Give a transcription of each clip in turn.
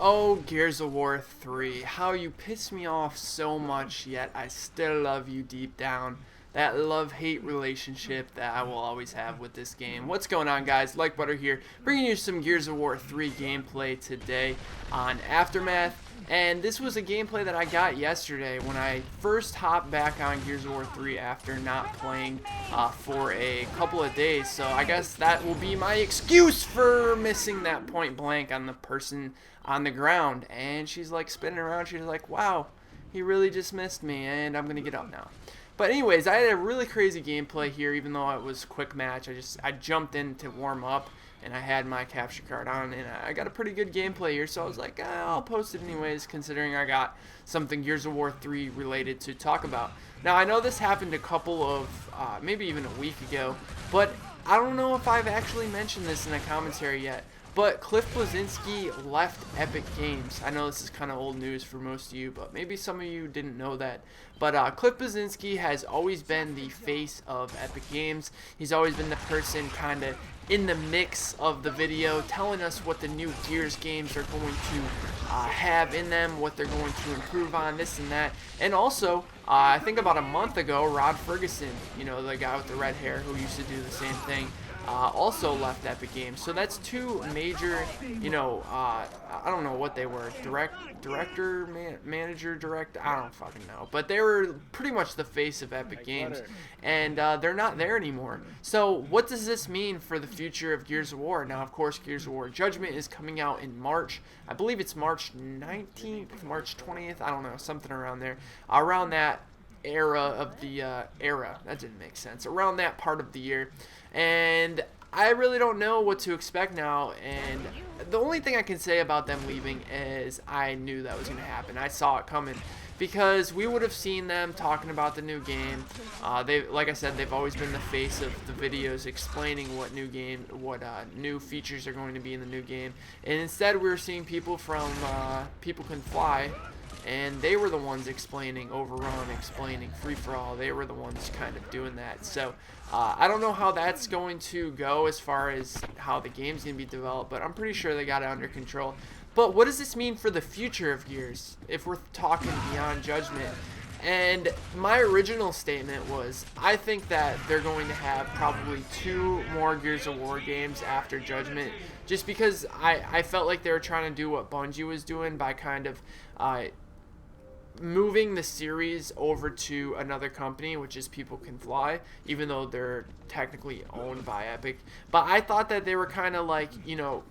Oh, Gears of War 3, how you piss me off so much, yet I still love you deep down. That love-hate relationship that I will always have with this game. What's going on, guys? Like Butter here, bringing you some Gears of War 3 gameplay today on Aftermath. And this was a gameplay that I got yesterday when I first hopped back on Gears of War 3 after not playing for a couple of days. So I guess that will be my excuse for missing that point blank on the person on the ground. And she's like spinning around. She's like, wow, he really just missed me, and I'm going to get up now. But anyways, I had a really crazy gameplay here, even though it was a quick match. I jumped in to warm up, and I had my capture card on, and I got a pretty good gameplay here, so I was like, I'll post it anyways, considering I got something Gears of War 3 related to talk about. Now, I know this happened a couple of, maybe even a week ago, but I don't know if I've actually mentioned this in a commentary yet, but Cliff Bleszinski left Epic Games. I know this is kind of old news for most of you, but maybe some of you didn't know that. But Cliff Bleszinski has always been the face of Epic Games. He's always been the person kind of in the mix of the video, telling us what the new Gears games are going to have in them, what they're going to improve on, this and that. And also, I think about a month ago, Rod Ferguson, you know, the guy with the red hair who used to do the same thing, also left Epic Games. So that's two major, you know, I don't know what they were, director, manager, director, I don't fucking know. But they were pretty much the face of Epic Games, and they're not there anymore. So what does this mean for the future of Gears of War? Now, of course, Gears of War Judgment is coming out in March. I believe it's March 19th, March 20th, I don't know, something around there. Around that era of the that didn't make sense, around that part of the year. And I really don't know what to expect now, and the only thing I can say about them leaving is I knew that was going to happen. I saw it coming, because we would have seen them talking about the new game. Like I said, they've always been the face of the videos explaining what new features are going to be in the new game, and instead we were seeing people from People Can Fly, and they were the ones explaining Overrun, explaining Free-for-All. They were the ones kind of doing that. So I don't know how that's going to go as far as how the game's going to be developed, but I'm pretty sure they got it under control. But what does this mean for the future of Gears, if we're talking beyond Judgment? And my original statement was, I think that they're going to have probably 2 more Gears of War games after Judgment, just because I felt like they were trying to do what Bungie was doing by kind of moving the series over to another company, which is People Can Fly, even though they're technically owned by Epic. But I thought that they were kind of like, you know,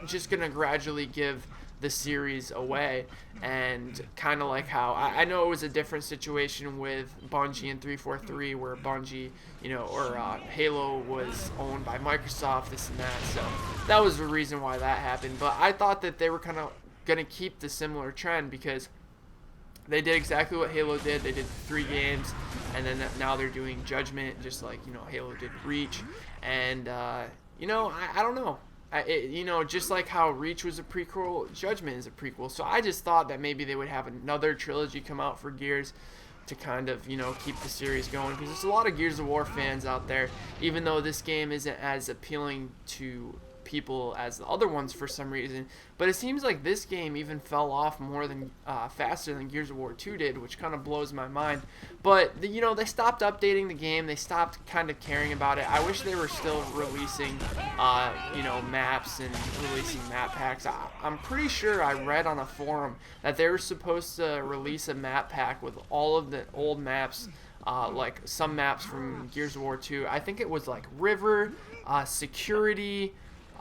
just going to gradually give the series away, and kind of like how I know it was a different situation with Bungie and 343, where Bungie, you know, or Halo was owned by Microsoft, this and that. So that was the reason why that happened. But I thought that they were kind of going to keep the similar trend, because they did exactly what Halo did. They did 3 games, and then now they're doing Judgment, just like, you know, Halo did Reach. And, you know, I don't know. You know, just like how Reach was a prequel, Judgment is a prequel. So I just thought that maybe they would have another trilogy come out for Gears to kind of, you know, keep the series going. Because there's a lot of Gears of War fans out there, even though this game isn't as appealing to people as the other ones for some reason. But it seems like this game even fell off more than faster than Gears of War 2 did, which kind of blows my mind. But you know, they stopped updating the game. They stopped kind of caring about it. I wish they were still releasing you know, maps and releasing map packs. I'm pretty sure I read on a forum that they were supposed to release a map pack with all of the old maps, like some maps from Gears of War 2. I think it was like River, Security,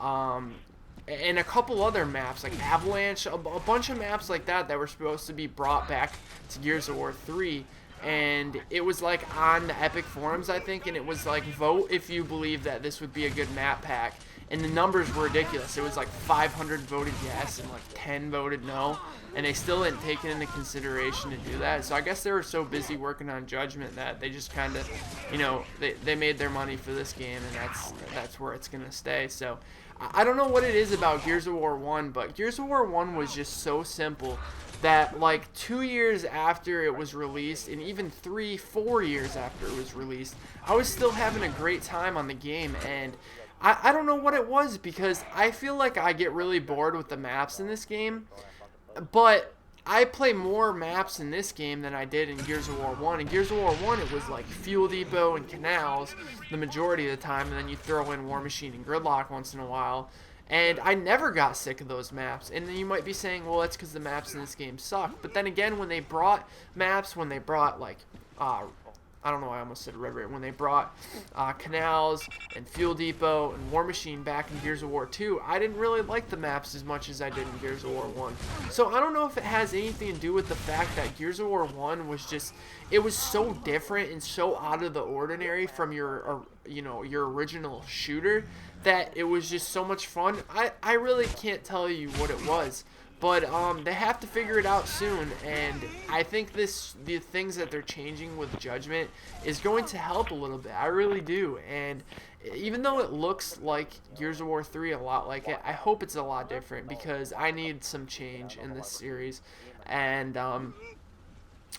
and a couple other maps like Avalanche, a bunch of maps like that were supposed to be brought back to Gears of War 3. And it was like on the Epic forums, I think, and it was like, vote if you believe that this would be a good map pack. And the numbers were ridiculous. It was like 500 voted yes and like 10 voted no, and they still didn't take it into consideration to do that. So I guess they were so busy working on Judgment that they just kind of, you know, they made their money for this game, and that's where it's gonna stay. So I don't know what it is about Gears of War 1, but Gears of War 1 was just so simple that like 2 years after it was released, and even 3-4 years after it was released, I was still having a great time on the game. And I don't know what it was, because I feel like I get really bored with the maps in this game. but I play more maps in this game than I did in Gears of War 1. In Gears of War 1, it was like Fuel Depot and Canals the majority of the time, and then you throw in War Machine and Gridlock once in a while. And I never got sick of those maps. And then you might be saying, well, that's because the maps in this game suck. But then again, when they brought maps, when they brought, like, I don't know, I almost said Red Ray. When they brought Canals and Fuel Depot and War Machine back in Gears of War 2, I didn't really like the maps as much as I did in Gears of War 1. So I don't know if it has anything to do with the fact that Gears of War 1 was just, it was so different and so out of the ordinary from your, your original shooter, that it was just so much fun. I really can't tell you what it was. But they have to figure it out soon, and I think the things that they're changing with Judgment is going to help a little bit. I really do. And even though it looks like Gears of War 3 a lot like it, I hope it's a lot different, because I need some change in this series. And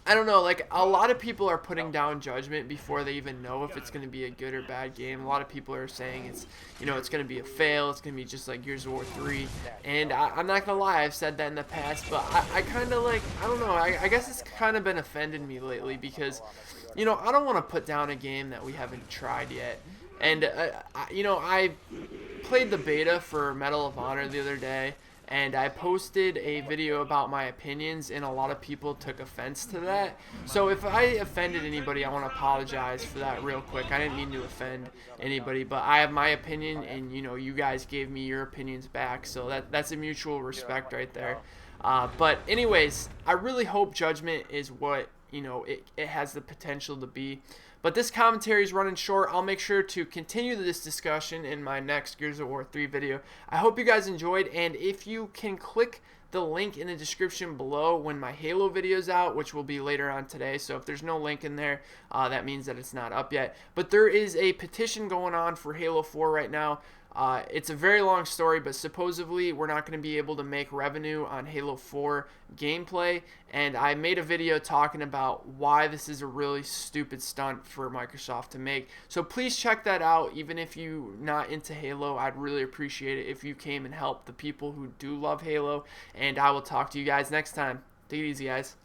I don't know, like, a lot of people are putting down Judgment before they even know if it's going to be a good or bad game. A lot of people are saying it's, it's going to be a fail, it's going to be just like Gears of War 3, and I'm not going to lie, I've said that in the past, but I kind of, like, I don't know, I guess it's kind of been offending me lately, because, I don't want to put down a game that we haven't tried yet. And, I played the beta for Medal of Honor the other day, and I posted a video about my opinions, and a lot of people took offense to that. So if I offended anybody, I want to apologize for that real quick. I didn't mean to offend anybody, but I have my opinion, and you guys gave me your opinions back, so that's a mutual respect right there. But anyways, I really hope Judgment is what it has the potential to be. But this commentary is running short. I'll make sure to continue this discussion in my next Gears of War 3 video. I hope you guys enjoyed, and if you can click the link in the description below when my Halo video is out, which will be later on today. So if there's no link in there, that means that it's not up yet. But there is a petition going on for Halo 4 right now. It's a very long story, but supposedly we're not going to be able to make revenue on Halo 4 gameplay, and I made a video talking about why this is a really stupid stunt for Microsoft to make. So please check that out. Even if you're not into Halo, I'd really appreciate it if you came and helped the people who do love Halo, and I will talk to you guys next time. Take it easy, guys.